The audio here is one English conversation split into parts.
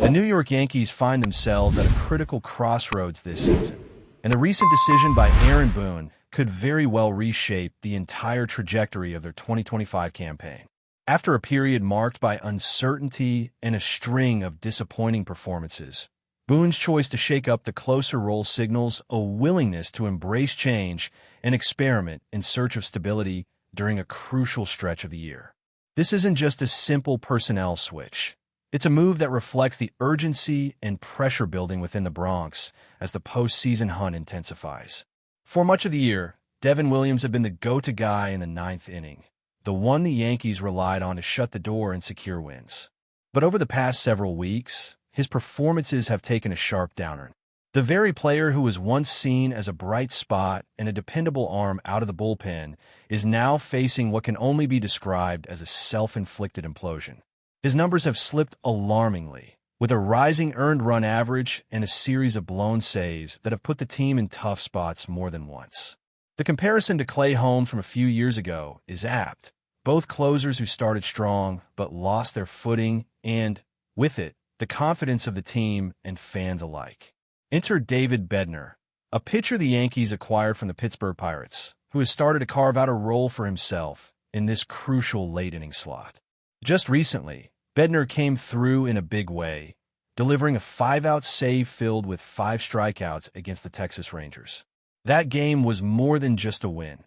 The New York Yankees find themselves at a critical crossroads this season, and the recent decision by Aaron Boone could very well reshape the entire trajectory of their 2025 campaign. After a period marked by uncertainty and a string of disappointing performances, Boone's choice to shake up the closer role signals a willingness to embrace change and experiment in search of stability during a crucial stretch of the year. This isn't just a simple personnel switch. It's a move that reflects the urgency and pressure building within the Bronx as the postseason hunt intensifies. For much of the year, Devin Williams had been the go-to guy in the ninth inning, the one the Yankees relied on to shut the door and secure wins. But over the past several weeks, his performances have taken a sharp downturn. The very player who was once seen as a bright spot and a dependable arm out of the bullpen is now facing what can only be described as a self-inflicted implosion. His numbers have slipped alarmingly, with a rising earned run average and a series of blown saves that have put the team in tough spots more than once. The comparison to Clay Holmes from a few years ago is apt. Both closers who started strong but lost their footing and, with it, the confidence of the team and fans alike. Enter David Bednar, a pitcher the Yankees acquired from the Pittsburgh Pirates, who has started to carve out a role for himself in this crucial late-inning slot. Just recently, Bednar came through in a big way, delivering a 5-out save filled with 5 strikeouts against the Texas Rangers. That game was more than just a win.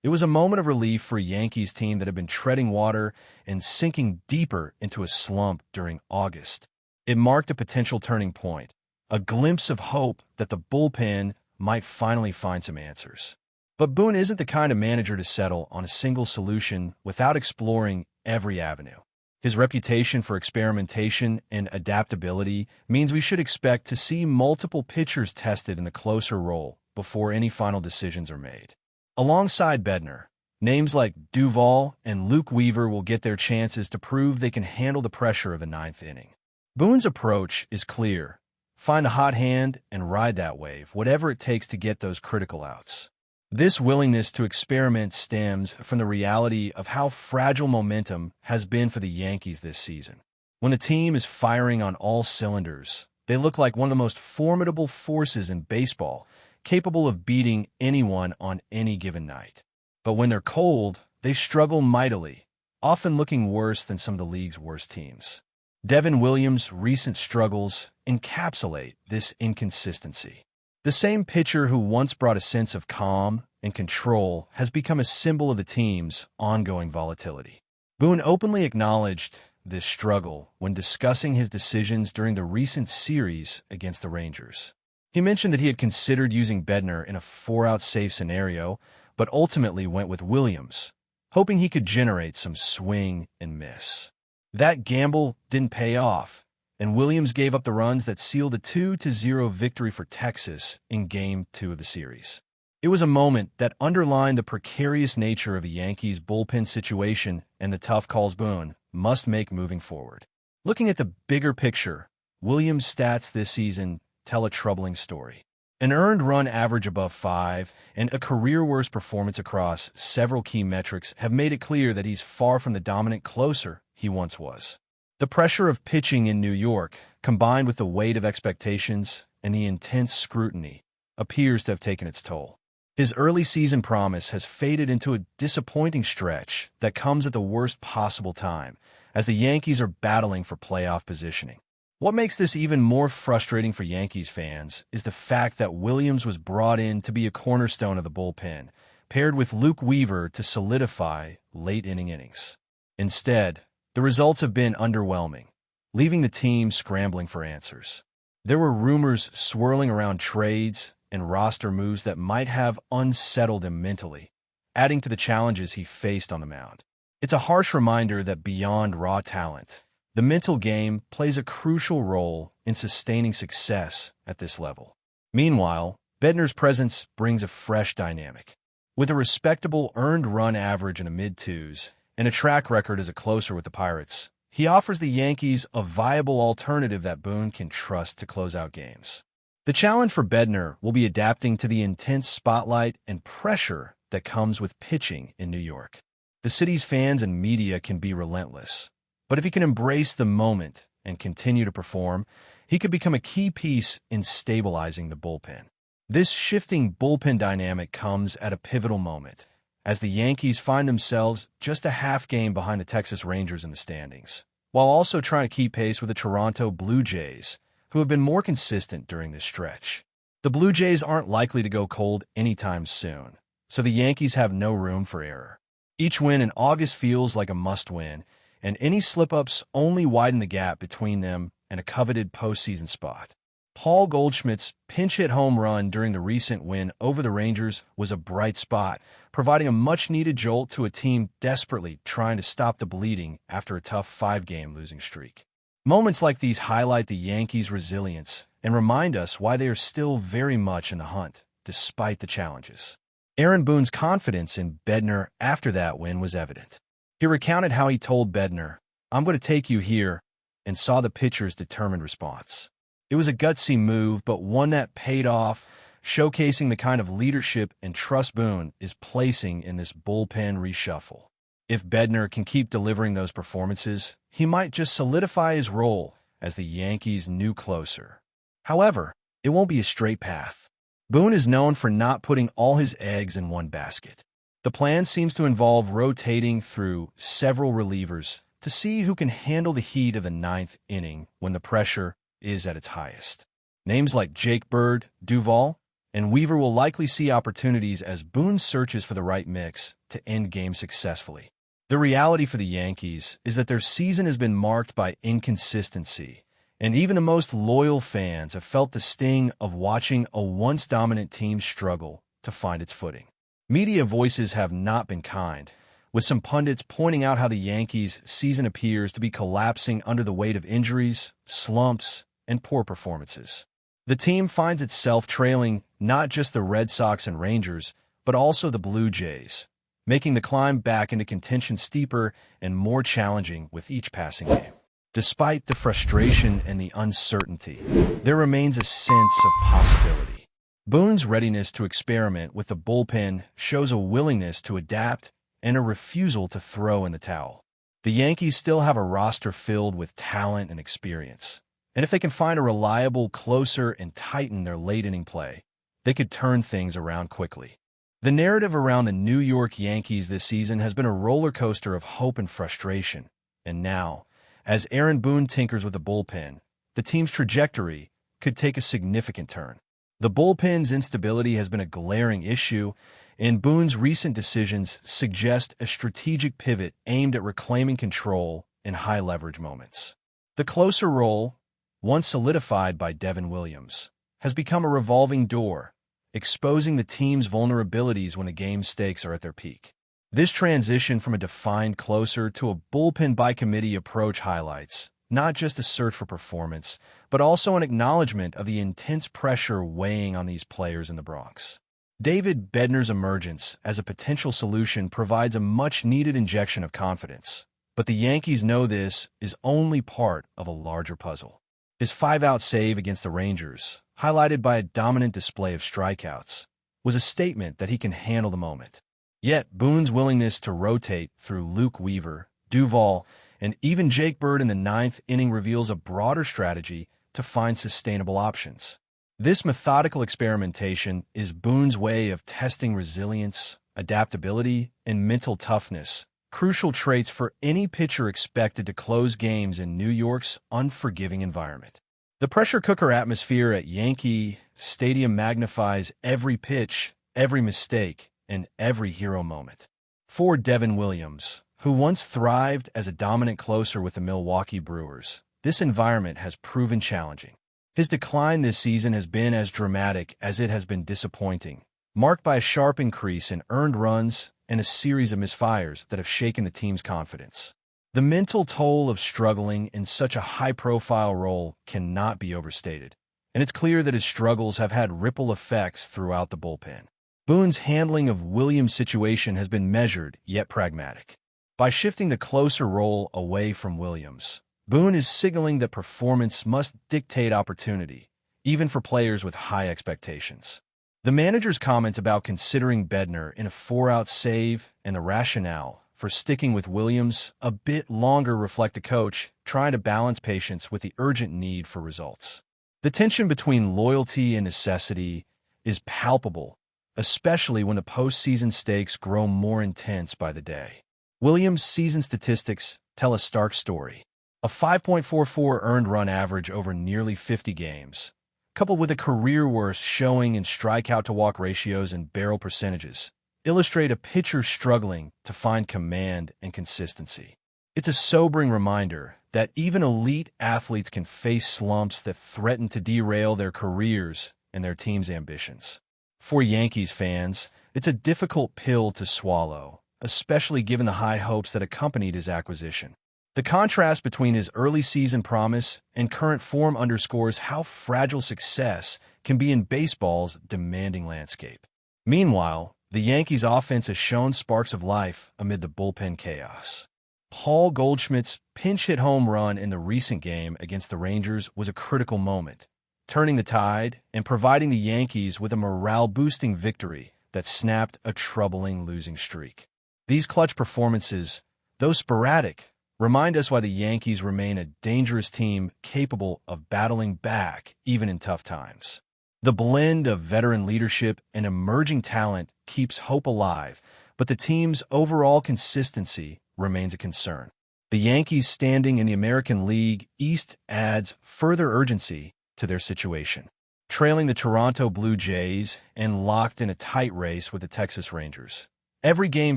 It was a moment of relief for a Yankees team that had been treading water and sinking deeper into a slump during August. It marked a potential turning point, a glimpse of hope that the bullpen might finally find some answers. But Boone isn't the kind of manager to settle on a single solution without exploring every avenue. His reputation for experimentation and adaptability means we should expect to see multiple pitchers tested in the closer role before any final decisions are made. Alongside Bednar, names like Duvall and Luke Weaver will get their chances to prove they can handle the pressure of the ninth inning. Boone's approach is clear. Find a hot hand and ride that wave, whatever it takes to get those critical outs. This willingness to experiment stems from the reality of how fragile momentum has been for the Yankees this season. When the team is firing on all cylinders, they look like one of the most formidable forces in baseball, capable of beating anyone on any given night. But when they're cold, they struggle mightily, often looking worse than some of the league's worst teams. Devin Williams' recent struggles encapsulate this inconsistency. The same pitcher who once brought a sense of calm and control has become a symbol of the team's ongoing volatility. Boone openly acknowledged this struggle when discussing his decisions during the recent series against the Rangers. He mentioned that he had considered using Bednar in a 4-out save scenario, but ultimately went with Williams, hoping he could generate some swing and miss. That gamble didn't pay off, and Williams gave up the runs that sealed a 2-0 victory for Texas in Game 2 of the series. It was a moment that underlined the precarious nature of the Yankees' bullpen situation and the tough calls Boone must make moving forward. Looking at the bigger picture, Williams' stats this season tell a troubling story. An earned run average above 5 and a career-worst performance across several key metrics have made it clear that he's far from the dominant closer he once was. The pressure of pitching in New York, combined with the weight of expectations and the intense scrutiny, appears to have taken its toll. His early season promise has faded into a disappointing stretch that comes at the worst possible time, as the Yankees are battling for playoff positioning. What makes this even more frustrating for Yankees fans is the fact that Williams was brought in to be a cornerstone of the bullpen, paired with Luke Weaver to solidify late-inning innings. Instead, the results have been underwhelming, leaving the team scrambling for answers. There were rumors swirling around trades and roster moves that might have unsettled him mentally, adding to the challenges he faced on the mound. It's a harsh reminder that beyond raw talent, the mental game plays a crucial role in sustaining success at this level. Meanwhile, Bednar's presence brings a fresh dynamic. With a respectable earned run average in the mid-2s and a track record as a closer with the Pirates, he offers the Yankees a viable alternative that Boone can trust to close out games. The challenge for Bednar will be adapting to the intense spotlight and pressure that comes with pitching in New York. The city's fans and media can be relentless, but if he can embrace the moment and continue to perform, he could become a key piece in stabilizing the bullpen. This shifting bullpen dynamic comes at a pivotal moment, as the Yankees find themselves just a half game behind the Texas Rangers in the standings, while also trying to keep pace with the Toronto Blue Jays, who have been more consistent during this stretch. The Blue Jays aren't likely to go cold anytime soon, so the Yankees have no room for error. Each win in August feels like a must-win, and any slip-ups only widen the gap between them and a coveted postseason spot. Paul Goldschmidt's pinch-hit home run during the recent win over the Rangers was a bright spot, providing a much-needed jolt to a team desperately trying to stop the bleeding after a tough 5-game losing streak. Moments like these highlight the Yankees' resilience and remind us why they are still very much in the hunt, despite the challenges. Aaron Boone's confidence in Bednar after that win was evident. He recounted how he told Bednar, "I'm going to take you here," and saw the pitcher's determined response. It was a gutsy move, but one that paid off, showcasing the kind of leadership and trust Boone is placing in this bullpen reshuffle. If Bednar can keep delivering those performances, he might just solidify his role as the Yankees' new closer. However, it won't be a straight path. Boone is known for not putting all his eggs in one basket. The plan seems to involve rotating through several relievers to see who can handle the heat of the ninth inning when the pressure is at its highest. Names like Jake Bird, Duvall, and Weaver will likely see opportunities as Boone searches for the right mix to end games successfully. The reality for the Yankees is that their season has been marked by inconsistency, and even the most loyal fans have felt the sting of watching a once-dominant team struggle to find its footing. Media voices have not been kind, with some pundits pointing out how the Yankees' season appears to be collapsing under the weight of injuries, slumps, and poor performances. The team finds itself trailing not just the Red Sox and Rangers, but also the Blue Jays, making the climb back into contention steeper and more challenging with each passing game. Despite the frustration and the uncertainty, there remains a sense of possibility. Boone's readiness to experiment with the bullpen shows a willingness to adapt and a refusal to throw in the towel. The Yankees still have a roster filled with talent and experience, and if they can find a reliable closer and tighten their late-inning play, they could turn things around quickly. The narrative around the New York Yankees this season has been a roller coaster of hope and frustration, and now, as Aaron Boone tinkers with the bullpen, the team's trajectory could take a significant turn. The bullpen's instability has been a glaring issue, and Boone's recent decisions suggest a strategic pivot aimed at reclaiming control in high-leverage moments. The closer role, once solidified by Devin Williams, has become a revolving door, exposing the team's vulnerabilities when the game's stakes are at their peak. This transition from a defined closer to a bullpen-by-committee approach highlights not just a search for performance, but also an acknowledgement of the intense pressure weighing on these players in the Bronx. David Bednar's emergence as a potential solution provides a much-needed injection of confidence, but the Yankees know this is only part of a larger puzzle. His 5-out save against the Rangers, highlighted by a dominant display of strikeouts, was a statement that he can handle the moment. Yet, Boone's willingness to rotate through Luke Weaver, Duvall, and even Jake Bird in the ninth inning reveals a broader strategy to find sustainable options. This methodical experimentation is Boone's way of testing resilience, adaptability, and mental toughness, crucial traits for any pitcher expected to close games in New York's unforgiving environment. The pressure cooker atmosphere at Yankee Stadium magnifies every pitch, every mistake, and every hero moment. For Devin Williams, who once thrived as a dominant closer with the Milwaukee Brewers, this environment has proven challenging. His decline this season has been as dramatic as it has been disappointing, marked by a sharp increase in earned runs and a series of misfires that have shaken the team's confidence. The mental toll of struggling in such a high-profile role cannot be overstated, and it's clear that his struggles have had ripple effects throughout the bullpen. Boone's handling of Williams' situation has been measured yet pragmatic. By shifting the closer role away from Williams, Boone is signaling that performance must dictate opportunity, even for players with high expectations. The manager's comment about considering Bednar in a 4-out save and the rationale for sticking with Williams a bit longer reflect the coach trying to balance patience with the urgent need for results. The tension between loyalty and necessity is palpable, especially when the postseason stakes grow more intense by the day. Williams' season statistics tell a stark story. A 5.44 earned run average over nearly 50 games, coupled with a career-worst showing in strikeout-to-walk ratios and barrel percentages, illustrate a pitcher struggling to find command and consistency. It's a sobering reminder that even elite athletes can face slumps that threaten to derail their careers and their team's ambitions. For Yankees fans, it's a difficult pill to swallow, especially given the high hopes that accompanied his acquisition. The contrast between his early season promise and current form underscores how fragile success can be in baseball's demanding landscape. Meanwhile, the Yankees' offense has shown sparks of life amid the bullpen chaos. Paul Goldschmidt's pinch-hit home run in the recent game against the Rangers was a critical moment, turning the tide and providing the Yankees with a morale-boosting victory that snapped a troubling losing streak. These clutch performances, though sporadic, remind us why the Yankees remain a dangerous team capable of battling back even in tough times. The blend of veteran leadership and emerging talent keeps hope alive, but the team's overall consistency remains a concern. The Yankees' standing in the American League East adds further urgency to their situation. Trailing the Toronto Blue Jays and locked in a tight race with the Texas Rangers, every game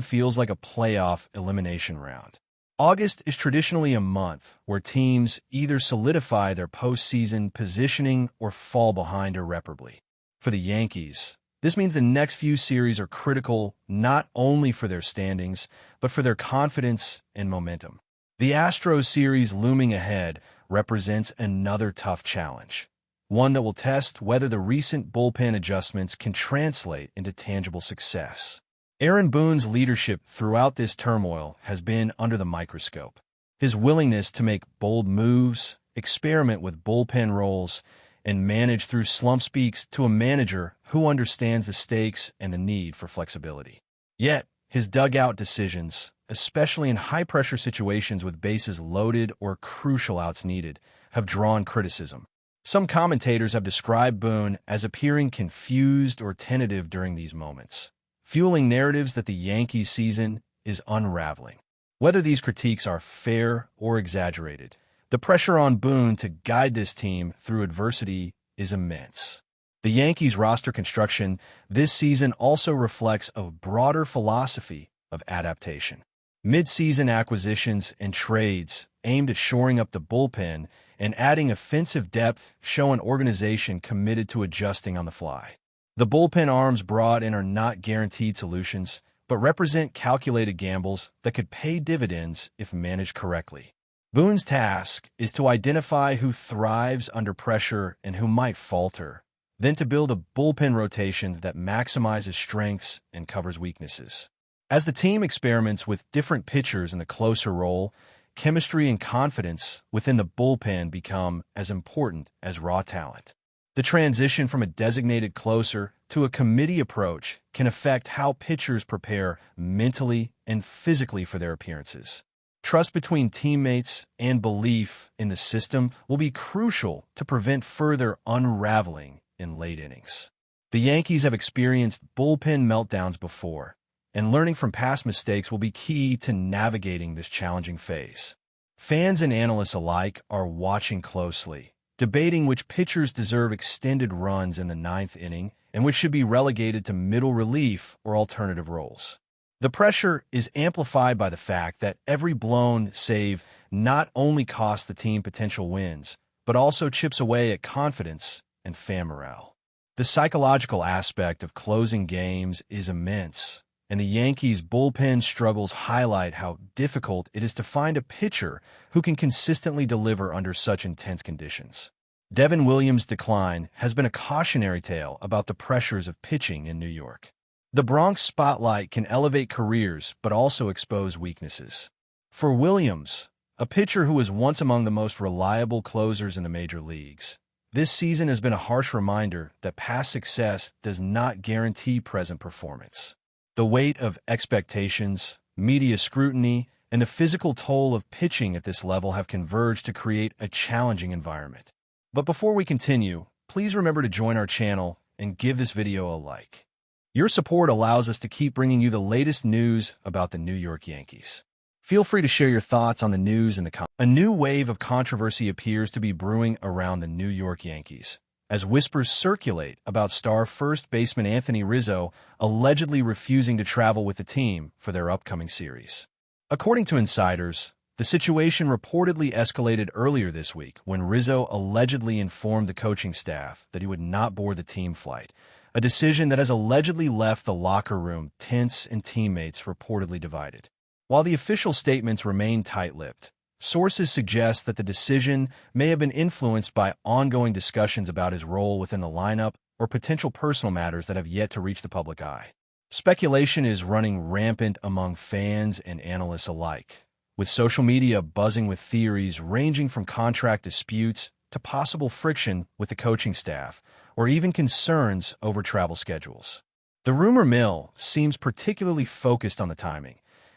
feels like a playoff elimination round. August is traditionally a month where teams either solidify their postseason positioning or fall behind irreparably. For the Yankees, this means the next few series are critical not only for their standings, but for their confidence and momentum. The Astros series looming ahead represents another tough challenge, one that will test whether the recent bullpen adjustments can translate into tangible success. Aaron Boone's leadership throughout this turmoil has been under the microscope. His willingness to make bold moves, experiment with bullpen roles, and manage through slump speaks to a manager who understands the stakes and the need for flexibility. Yet, his dugout decisions, especially in high-pressure situations with bases loaded or crucial outs needed, have drawn criticism. Some commentators have described Boone as appearing confused or tentative during these moments, fueling narratives that the Yankees season is unraveling. Whether these critiques are fair or exaggerated, the pressure on Boone to guide this team through adversity is immense. The Yankees' roster construction this season also reflects a broader philosophy of adaptation. Mid-season acquisitions and trades aimed at shoring up the bullpen and adding offensive depth show an organization committed to adjusting on the fly. The bullpen arms brought in are not guaranteed solutions, but represent calculated gambles that could pay dividends if managed correctly. Boone's task is to identify who thrives under pressure and who might falter, then to build a bullpen rotation that maximizes strengths and covers weaknesses. As the team experiments with different pitchers in the closer role, chemistry and confidence within the bullpen become as important as raw talent. The transition from a designated closer to a committee approach can affect how pitchers prepare mentally and physically for their appearances. Trust between teammates and belief in the system will be crucial to prevent further unraveling in late innings. The Yankees have experienced bullpen meltdowns before, and learning from past mistakes will be key to navigating this challenging phase. Fans and analysts alike are watching closely, debating which pitchers deserve extended runs in the ninth inning and which should be relegated to middle relief or alternative roles. The pressure is amplified by the fact that every blown save not only costs the team potential wins, but also chips away at confidence and fan morale. The psychological aspect of closing games is immense, and the Yankees' bullpen struggles highlight how difficult it is to find a pitcher who can consistently deliver under such intense conditions. Devin Williams' decline has been a cautionary tale about the pressures of pitching in New York. The Bronx spotlight can elevate careers but also expose weaknesses. For Williams, a pitcher who was once among the most reliable closers in the major leagues, this season has been a harsh reminder that past success does not guarantee present performance. The weight of expectations, media scrutiny, and the physical toll of pitching at this level have converged to create a challenging environment. But before we continue, please remember to join our channel and give this video a like. Your support allows us to keep bringing you the latest news about the New York Yankees. Feel free to share your thoughts on the news in the comments. A new wave of controversy appears to be brewing around the New York Yankees, as whispers circulate about star first baseman Anthony Rizzo allegedly refusing to travel with the team for their upcoming series. According to insiders, the situation reportedly escalated earlier this week when Rizzo allegedly informed the coaching staff that he would not board the team flight, a decision that has allegedly left the locker room tense and teammates reportedly divided. While the official statements remain tight-lipped, sources suggest that the decision may have been influenced by ongoing discussions about his role within the lineup or potential personal matters that have yet to reach the public eye. Speculation is running rampant among fans and analysts alike, with social media buzzing with theories ranging from contract disputes to possible friction with the coaching staff, or even concerns over travel schedules. The rumor mill seems particularly focused on the timing,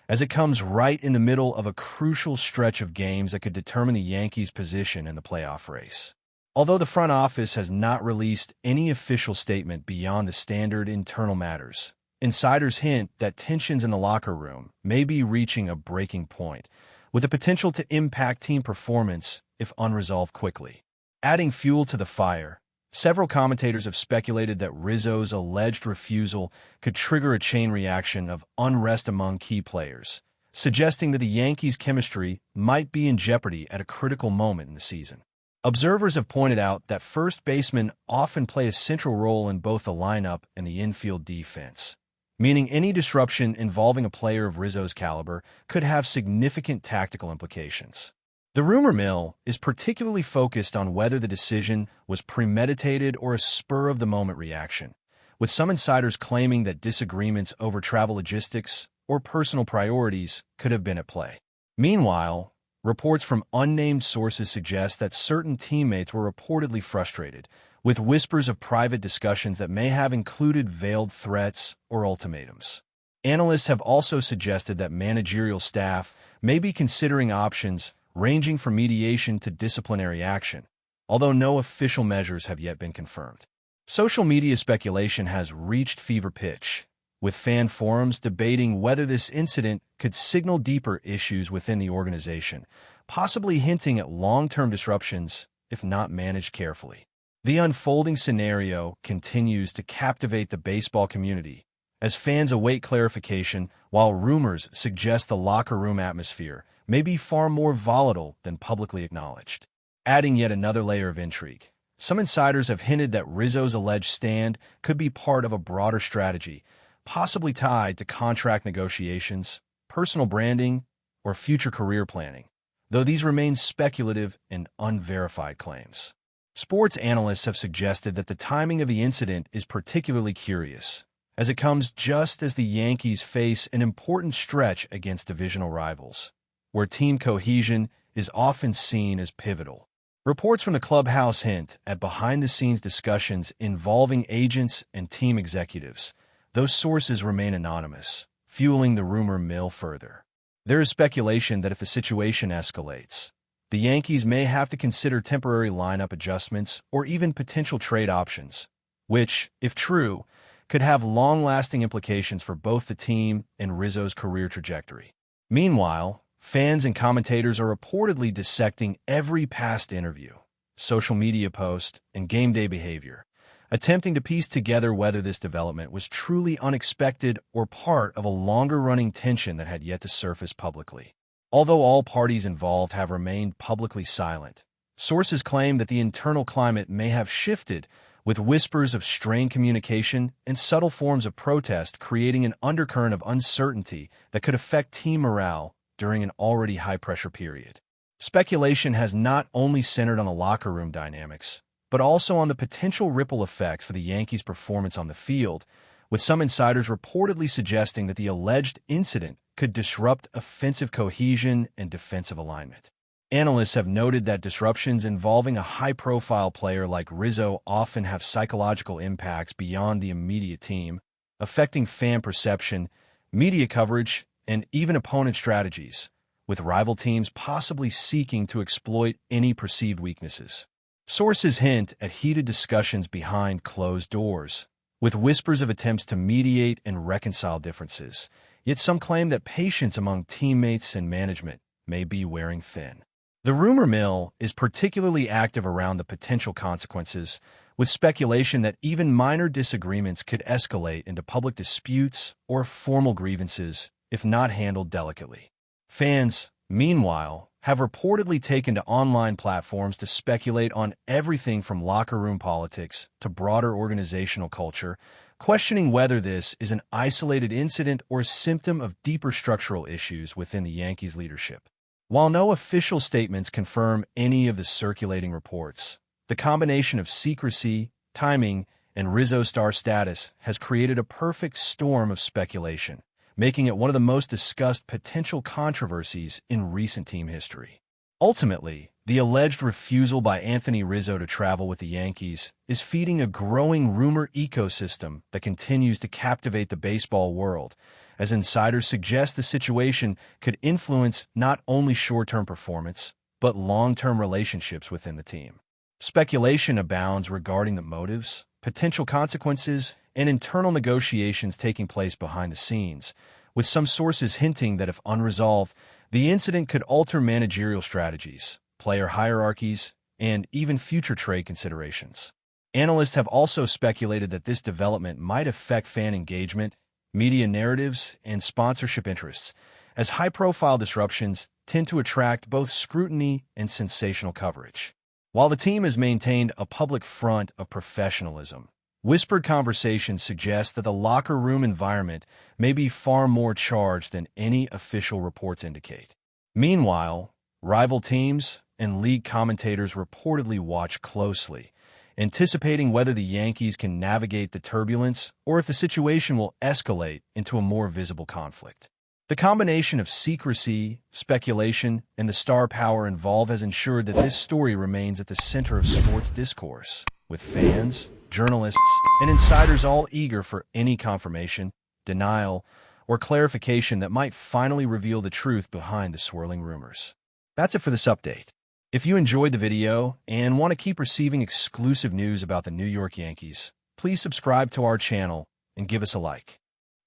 as it comes right in the middle of a crucial stretch of games that could determine the Yankees' position in the playoff race. Although the front office has not released any official statement beyond the standard internal matters, insiders hint that tensions in the locker room may be reaching a breaking point, with the potential to impact team performance if unresolved quickly. Adding fuel to the fire, several commentators have speculated that Rizzo's alleged refusal could trigger a chain reaction of unrest among key players, suggesting that the Yankees' chemistry might be in jeopardy at a critical moment in the season. Observers have pointed out that first basemen often play a central role in both the lineup and the infield defense, meaning any disruption involving a player of Rizzo's caliber could have significant tactical implications. The rumor mill is particularly focused on whether the decision was premeditated or a spur-of-the-moment reaction, with some insiders claiming that disagreements over travel logistics or personal priorities could have been at play. Meanwhile, reports from unnamed sources suggest that certain teammates were reportedly frustrated, with whispers of private discussions that may have included veiled threats or ultimatums. Analysts have also suggested that managerial staff may be considering options ranging from mediation to disciplinary action, although no official measures have yet been confirmed. Social media speculation has reached fever pitch, with fan forums debating whether this incident could signal deeper issues within the organization, possibly hinting at long-term disruptions if not managed carefully. The unfolding scenario continues to captivate the baseball community, as fans await clarification, while rumors suggest the locker room atmosphere may be far more volatile than publicly acknowledged. Adding yet another layer of intrigue, some insiders have hinted that Rizzo's alleged stand could be part of a broader strategy, possibly tied to contract negotiations, personal branding, or future career planning, though these remain speculative and unverified claims. Sports analysts have suggested that the timing of the incident is particularly curious, as it comes just as the Yankees face an important stretch against divisional rivals, where team cohesion is often seen as pivotal. Reports from the clubhouse hint at behind-the-scenes discussions involving agents and team executives. Those sources remain anonymous, fueling the rumor mill further. There is speculation that if the situation escalates, the Yankees may have to consider temporary lineup adjustments or even potential trade options, which, if true, could have long-lasting implications for both the team and Rizzo's career trajectory. Meanwhile, fans and commentators are reportedly dissecting every past interview, social media post, and game day behavior, attempting to piece together whether this development was truly unexpected or part of a longer-running tension that had yet to surface publicly. Although all parties involved have remained publicly silent, sources claim that the internal climate may have shifted, with whispers of strained communication and subtle forms of protest creating an undercurrent of uncertainty that could affect team morale during an already high-pressure period. Speculation has not only centered on the locker room dynamics, but also on the potential ripple effects for the Yankees' performance on the field, with some insiders reportedly suggesting that the alleged incident could disrupt offensive cohesion and defensive alignment. Analysts have noted that disruptions involving a high-profile player like Rizzo often have psychological impacts beyond the immediate team, affecting fan perception, media coverage, and even opponent strategies, with rival teams possibly seeking to exploit any perceived weaknesses. Sources hint at heated discussions behind closed doors, with whispers of attempts to mediate and reconcile differences, yet some claim that patience among teammates and management may be wearing thin. The rumor mill is particularly active around the potential consequences, with speculation that even minor disagreements could escalate into public disputes or formal grievances if not handled delicately. Fans, meanwhile, have reportedly taken to online platforms to speculate on everything from locker room politics to broader organizational culture, questioning whether this is an isolated incident or a symptom of deeper structural issues within the Yankees' leadership. While no official statements confirm any of the circulating reports, the combination of secrecy, timing, and Rizzo star status has created a perfect storm of speculation, making it one of the most discussed potential controversies in recent team history. Ultimately, the alleged refusal by Anthony Rizzo to travel with the Yankees is feeding a growing rumor ecosystem that continues to captivate the baseball world, as insiders suggest the situation could influence not only short-term performance, but long-term relationships within the team. Speculation abounds regarding the motives, potential consequences, and internal negotiations taking place behind the scenes, with some sources hinting that if unresolved, the incident could alter managerial strategies, player hierarchies, and even future trade considerations. Analysts have also speculated that this development might affect fan engagement, media narratives, and sponsorship interests, as high-profile disruptions tend to attract both scrutiny and sensational coverage. While the team has maintained a public front of professionalism, whispered conversations suggest that the locker room environment may be far more charged than any official reports indicate. Meanwhile, rival teams and league commentators reportedly watch closely, anticipating whether the Yankees can navigate the turbulence or if the situation will escalate into a more visible conflict. The combination of secrecy, speculation, and the star power involved has ensured that this story remains at the center of sports discourse, with fans, journalists, and insiders all eager for any confirmation, denial, or clarification that might finally reveal the truth behind the swirling rumors. That's it for this update. If you enjoyed the video and want to keep receiving exclusive news about the New York Yankees, please subscribe to our channel and give us a like.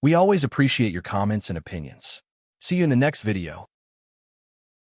We always appreciate your comments and opinions. See you in the next video.